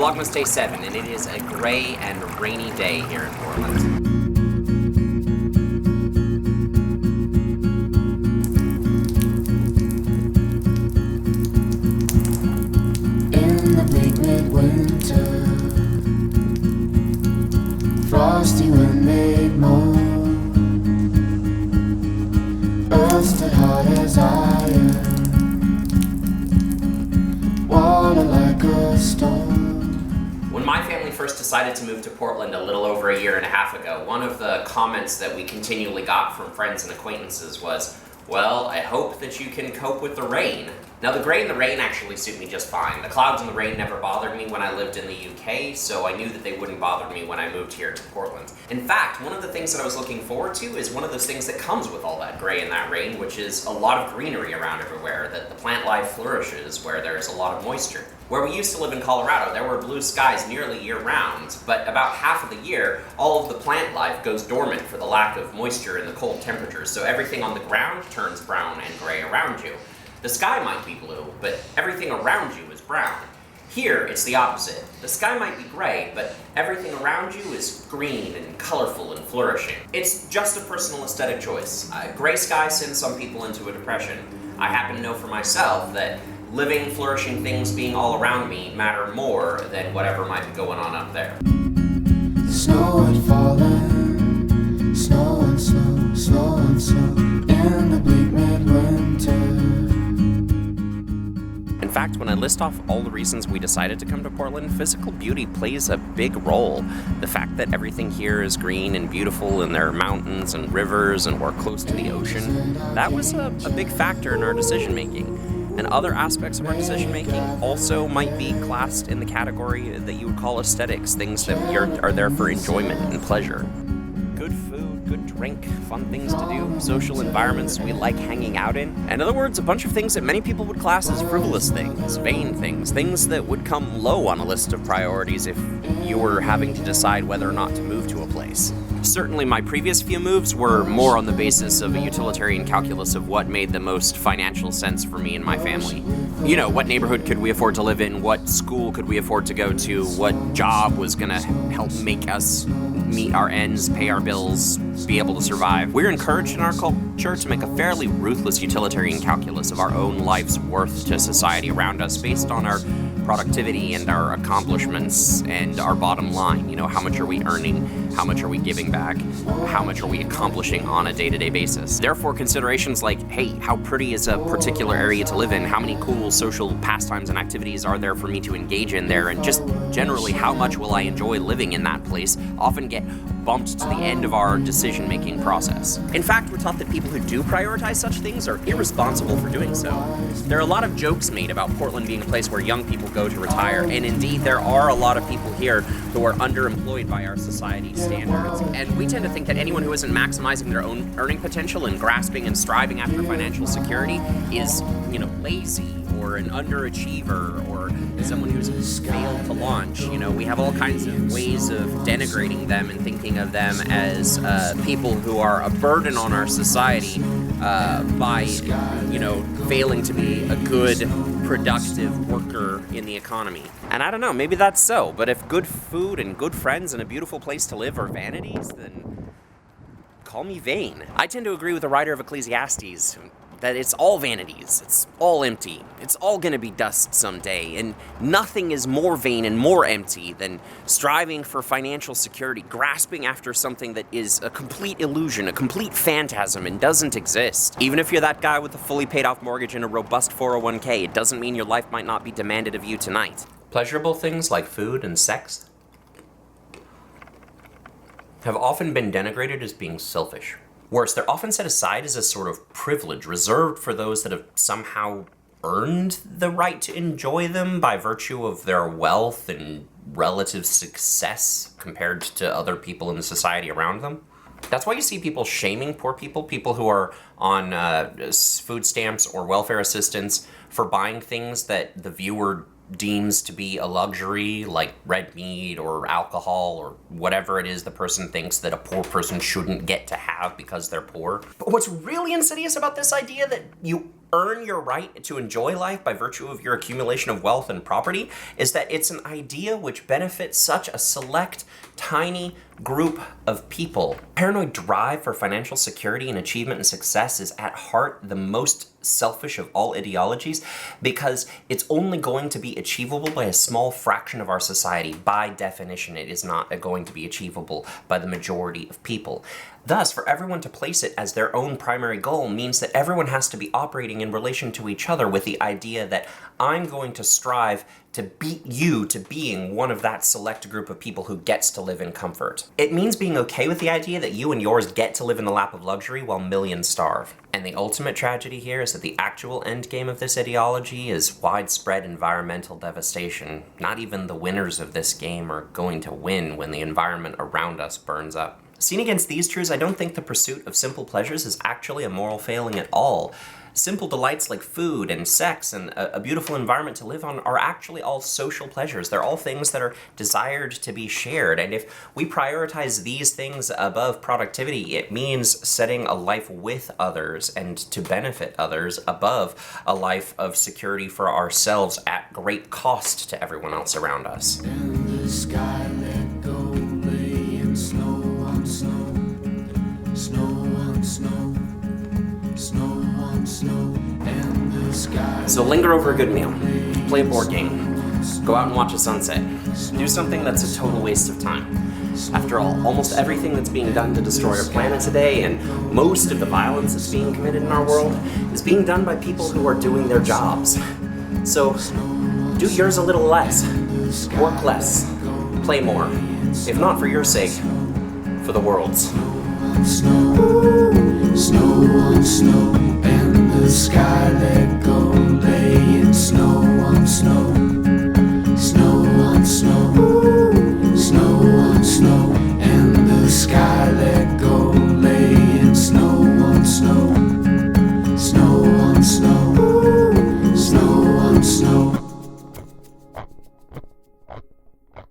Vlogmas Day 7, and it is a gray and rainy day here in Portland. In the bleak midwinter, frosty wind made moan, earth stood hard as iron, water like a stone. When my family first decided to move to Portland a little over a year and a half ago, one of the comments that we continually got from friends and acquaintances was, "Well, I hope that you can cope with the rain." Now, the gray and the rain actually suit me just fine. The clouds and the rain never bothered me when I lived in the UK, so I knew that they wouldn't bother me when I moved here to Portland. In fact, one of the things that I was looking forward to is one of those things that comes with all that gray and that rain, which is a lot of greenery around everywhere, that the plant life flourishes where there's a lot of moisture. Where we used to live in Colorado, there were blue skies nearly year-round, but about half of the year, all of the plant life goes dormant for the lack of moisture and the cold temperatures, so everything on the ground turns brown and gray around you. The sky might be blue, but everything around you is brown. Here, it's the opposite. The sky might be gray, but everything around you is green and colorful and flourishing. It's just a personal aesthetic choice. Gray sky sends some people into a depression. I happen to know for myself that living, flourishing things being all around me matter more than whatever might be going on up there. The snow had fallen, snow and snow, snow and snow, in the bleak midwinter. In fact, when I list off all the reasons we decided to come to Portland, physical beauty plays a big role. The fact that everything here is green and beautiful and there are mountains and rivers and we're close to the ocean, that was a big factor in our decision making. And other aspects of our decision making also might be classed in the category that you would call aesthetics, things that are there for enjoyment and pleasure. Good food, good drink, fun things to do, social environments we like hanging out in. In other words, a bunch of things that many people would class as frivolous things, vain things, things that would come low on a list of priorities if you were having to decide whether or not to move to a place. Certainly my previous few moves were more on the basis of a utilitarian calculus of what made the most financial sense for me and my family. You know, what neighborhood could we afford to live in, what school could we afford to go to, what job was gonna help make us meet our ends, pay our bills, be able to survive. We're encouraged in our culture to make a fairly ruthless utilitarian calculus of our own life's worth to society around us based on our productivity and our accomplishments and our bottom line. You know, how much are we earning? How much are we giving back? How much are we accomplishing on a day-to-day basis? Therefore, considerations like, hey, how pretty is a particular area to live in? How many cool social pastimes and activities are there for me to engage in there? And just generally, how much will I enjoy living in that place often get bumped to the end of our decision-making process. In fact, we're taught that people who do prioritize such things are irresponsible for doing so. There are a lot of jokes made about Portland being a place where young people go to retire, and indeed there are a lot of people here who are underemployed by our society's standards. And we tend to think that anyone who isn't maximizing their own earning potential and grasping and striving after financial security is, you know, lazy or an underachiever or someone who's failed to launch. You know, we have all kinds of ways of denigrating them and thinking of them as people who are a burden on our society by, you know, failing to be a good, productive worker in the economy. And I don't know, maybe that's so, but if good food and good friends and a beautiful place to live are vanities, then call me vain. I tend to agree with the writer of Ecclesiastes that it's all vanities, it's all empty, it's all gonna be dust someday, and nothing is more vain and more empty than striving for financial security, grasping after something that is a complete illusion, a complete phantasm, and doesn't exist. Even if you're that guy with a fully paid off mortgage and a robust 401k, it doesn't mean your life might not be demanded of you tonight. Pleasurable things like food and sex have often been denigrated as being selfish. Worse, they're often set aside as a sort of privilege reserved for those that have somehow earned the right to enjoy them by virtue of their wealth and relative success compared to other people in the society around them. That's why you see people shaming poor people, people who are on food stamps or welfare assistance for buying things that the viewer deems to be a luxury, like red meat or alcohol or whatever it is the person thinks that a poor person shouldn't get to have because they're poor. But what's really insidious about this idea that you earn your right to enjoy life by virtue of your accumulation of wealth and property is that it's an idea which benefits such a select, tiny group of people. Paranoid drive for financial security and achievement and success is at heart the most selfish of all ideologies because it's only going to be achievable by a small fraction of our society. By definition, it is not going to be achievable by the majority of people. Thus, for everyone to place it as their own primary goal means that everyone has to be operating in relation to each other with the idea that I'm going to strive to beat you to being one of that select group of people who gets to live in comfort. It means being okay with the idea that you and yours get to live in the lap of luxury while millions starve. And the ultimate tragedy here is that the actual endgame of this ideology is widespread environmental devastation. Not even the winners of this game are going to win when the environment around us burns up. Seen against these truths, I don't think the pursuit of simple pleasures is actually a moral failing at all. Simple delights like food and sex and a beautiful environment to live on are actually all social pleasures. They're all things that are desired to be shared. And if we prioritize these things above productivity, it means setting a life with others and to benefit others above a life of security for ourselves at great cost to everyone else around us. In the sky, let go, lay in snow on snow, snow on snow, snow on snow, and the sky. So linger over a good meal, play a board game, go out and watch a sunset, do something that's a total waste of time. After all, almost everything that's being done to destroy our planet today, and most of the violence that's being committed in our world, is being done by people who are doing their jobs. So, do yours a little less, work less, play more, if not for your sake, for the world's. Snow, snow on snow, and the sky